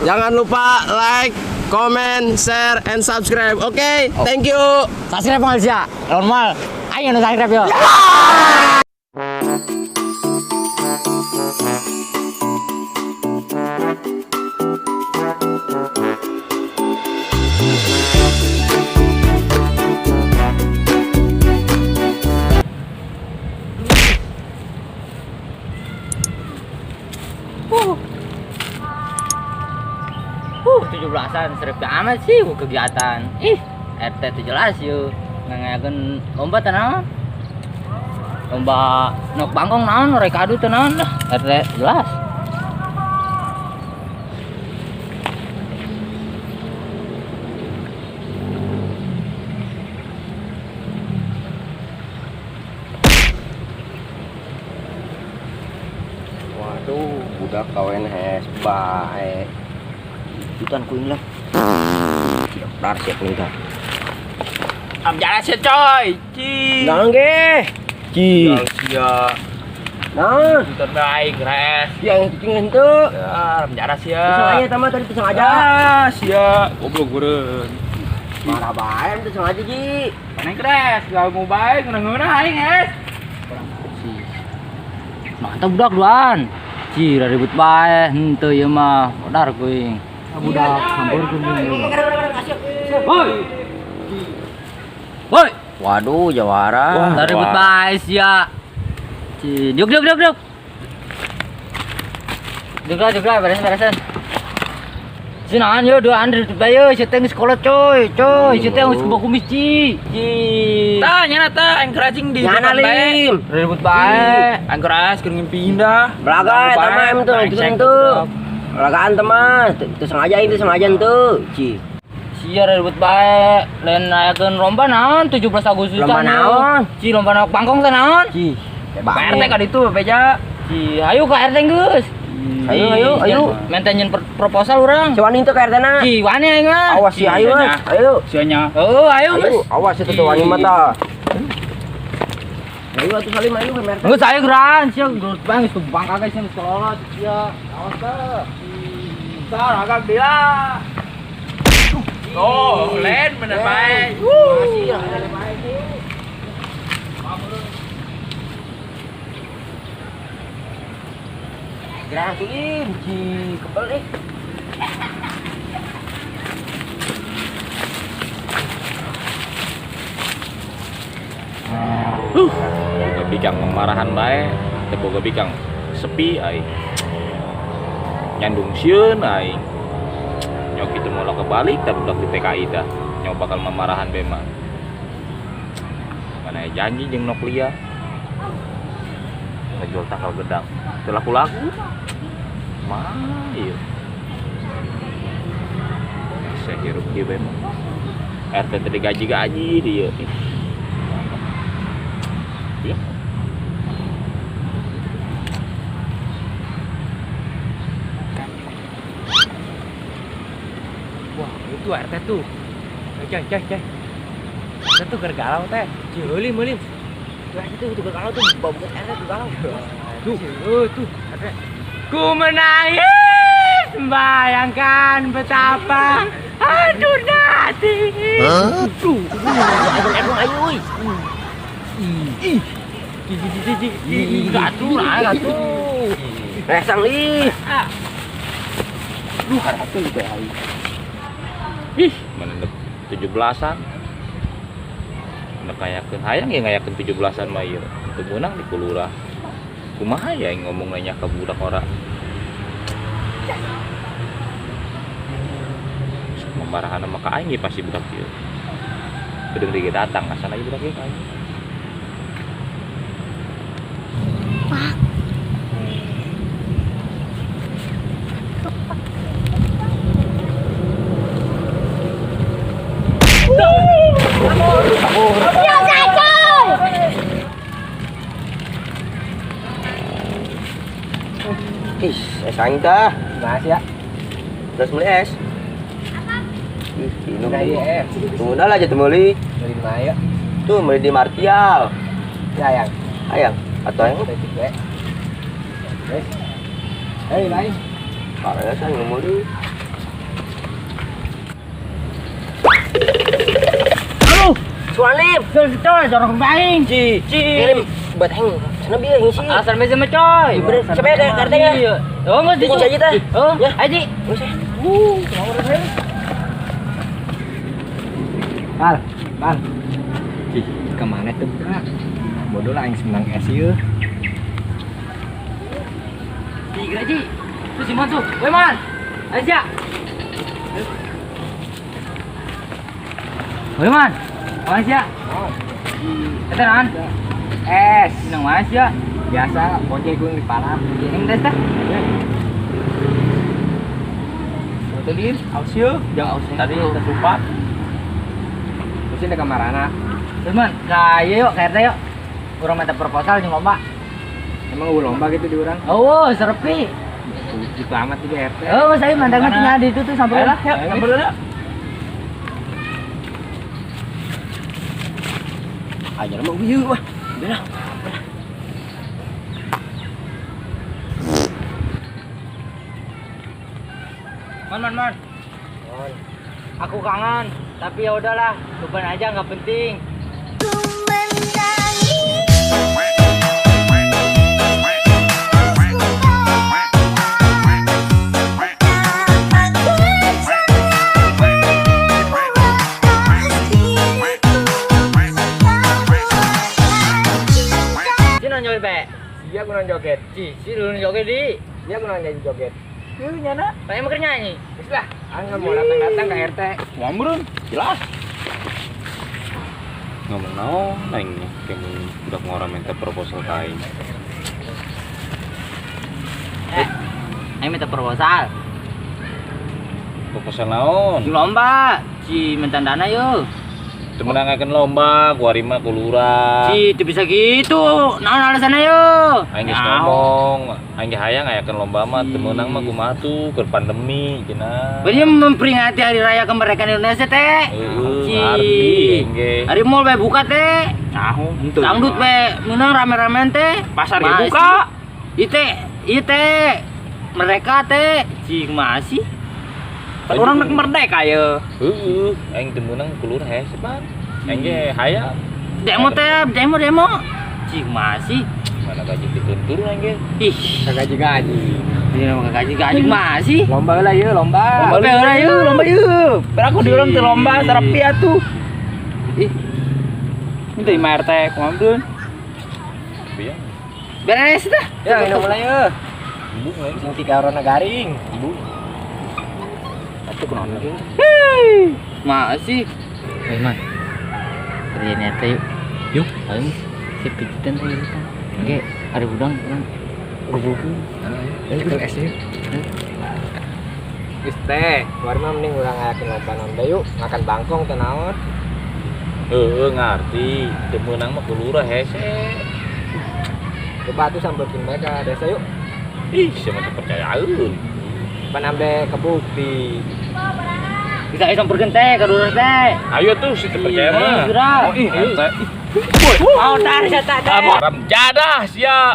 Jangan lupa like, comment, share, and subscribe. Oke, thank you. Subscribe mal siya. Normal. Ayo subscribe yo. Tujuh belasan serip amat sih kegiatan. RT itu jelas yuk. Ngayakeun lomba tenan. Lomba nok bangkong naon rek adu tenan lah. RT jelas. Waduh, budak kawin hes bae. Jutaan kuing lah. Dar siap minta. Am jalan sih coy. Ci. Nangge. Ci. Sia. Nah, Jutaan baik res. yang tinggal itu. Ya, am jalan sia. Sengaja tama tadi sengaja. Ah, sia. Goblok beureun. Marah bae itu sengaja Ji. Paneng kres, gak mau baik ngeuna aing es. Mantap budak duaan. Ci ribut bae henteu ieu mah. Modar kuing. Budak hampur kuing. Woi. Woi. Waduh, jawara. Dari ribut bae sia. Ci, juk. Juga beresan. Sinaan yo 200 bae si teng sekolah coy. Si teng geus kumis ci. Tah nyana tah aing kerajing di Nyana depan bae. lim. Ribut bae. Aing keras keur ngimpi indah. Belaga tama em tuh, itu. Belagaan teman, itu sengaja tuh. Ci. Sia ribut bae. Lain ayakeun lomba naon 17 Agustus. Lomba naon? Ci lomba nok bangkong teh naon? Ci. Pak RT ka ditu beja. Ci, ayo ka RT geus. Ayo. Mentenyeun proposal urang. Si Wani itu ke RT na. Ci, wani aing mah. Awas si ayo. Ayo. Sianya. Oh, ayo Ayo, geus. awas itu tuh Wani mata. Ayo atuh salim ayo ke RT. Geus ayo geran, sia geus bang geus bang kagak sia geus kolot sia. Awas teh. Tar agak dia. Oh, len bener baik. Makasih ya, baik. Gerang tuin, Ci. Kebel nih. Boga bikang memarahan bae, teu boga bikang sepi aing. Nyandung sieun aing. Nyok kitu mola kebalik tah budak di TKI tah. Nyok bakal memarahan bae mah. Mana janji jeung nok lia. Ngajual takal gedang. Teu laku-laku. Mah ieu. Saya hirup dieu bae mah. RT teh digaji-gaji dieu. Iya. Wah, itu RT tuh. Cai. RT tuh gergalau teh. Melim. Wah, itu galau tuh, bau RT tuh galau. Tuh, RT. Ku menangis, bayangkan betapa hancur hati. Ayo. Gatur. Resang li. Lu harap tuh teh ai. Ih, mana 17-an. Udah kayakeun hayang ya ngayakeun 17-an mah ieu. Teu meunang di kulurah. Kumaha ya yang ngomong nanya ke budak ora. Memarahan sama ka aing pasti budak ieu. Bedeung dia datang ka sana budak ieu ka aing. Es aing dah. Makasih ya. Terus beli es. Minum dulu. Tunggu dah lah jatuh beli. Beli di mana ya? Tuh beli di Martial. Ya ayang. Atau yang? Hei lain. Parah saya ngomong dulu. Sualim. Coy, jorok baing. Kirim buat hang. Sana biar yang sih. Asal meja mah coy. Bener, sampai ada kartanya. Oh, enggak Bikin saja tah. Oh, Ya. aji. Bal. Ih, kemana tuh, Brak? Bodoh lah yang senang es yeuh. Tiga aji. Tuh si Man tuh. Woi Man. Aja. Woi Man. Mas ya. Kata nan. Es. Nang mas ya. Biasa, bocah gue di palang. Yang tes dah. Betul din, aus yeuh. Jangan aus. Tadi kita supat. Terus ini kamar anak. Terus Man, kaya yuk, KRT yuk. Kurang minta proposal jeung lomba. Emang gue lomba gitu di orang. Oh, serepi. Gitu amat di RT. Oh, saya mandangnya tinggal di itu tuh sampai lah. Yuk, sampai dulu. Aja nama gue yuk, wah. Udah. Man. Aku kangen, tapi ya udahlah, beban aja nggak penting. Si nonjol be, Iya gue nang joget. si dulu joget di. Iya gue nang jadi joget. Yuk nyana, saya mau nyanyi. Wis lah, angga mau datang ke RT. Ngomong jelas. Ngomong naon neng kamu udah ngora minta proposal kain. Ayo minta proposal. Proposal naon? Di lomba, si minta dana yuk. Temenangakeun lomba, ku ari mah ku lurah. Si, itu bisa gitu. Naon alasannya yuk? Aing geus ngomong, aing ge hayang ngayakeun lomba mah teu meunang mah kumaha tuh keur pandemi cenah. Berarti memperingati hari raya kemerdekaan Indonesia teh. Heeh, ngarti aing ge. Hari mall bae buka teh. Tahu, henteu. Dangdut bae meunang rame-ramean teh. Pasar ge Masih. buka. Ieu teh merdeka teh. Cing masih. Kan orang merdeka ya. Heeh, aing teu meunang ku lurah hese pan. Aing ge hayang. Demo teh, demo. Cing masih. Mana gaji dikuntur aing ge. Ih, Gaji-gaji. ini mah gaji masih. Lomba lah ya, lomba. Lomba heula yeuh, lomba yeuh. Aku di orang teu lomba terapi atuh. Ih, Ini teh RT kumaha Biar beres dah. Ya, ini mulai ya. embung aing. Sing tiga orang garing. Embung. Atuh kunaon lagi? Masih. Eh, Man. Kerjain nyata yuk. Yuk. Ayo, sip pijitan tuh yuk. Oke, ada udang. Cekel es ya. Wis teh, luar mah mending urang ngayakeun lomba yuk, makan bangkong teh naon. Heeh, ngarti. Teu meunang mah ku lurah hese. Coba atuh sampeurkeun bae ka desa yuk. Ih, siapa teu percayaeun. Panambe kebukti. Bisa sampeurkeun teh ka lurah teh. Ayo tuh si teu percaya mah. Segera. Oh, ih, ente. Mau tar Ram jadah sia.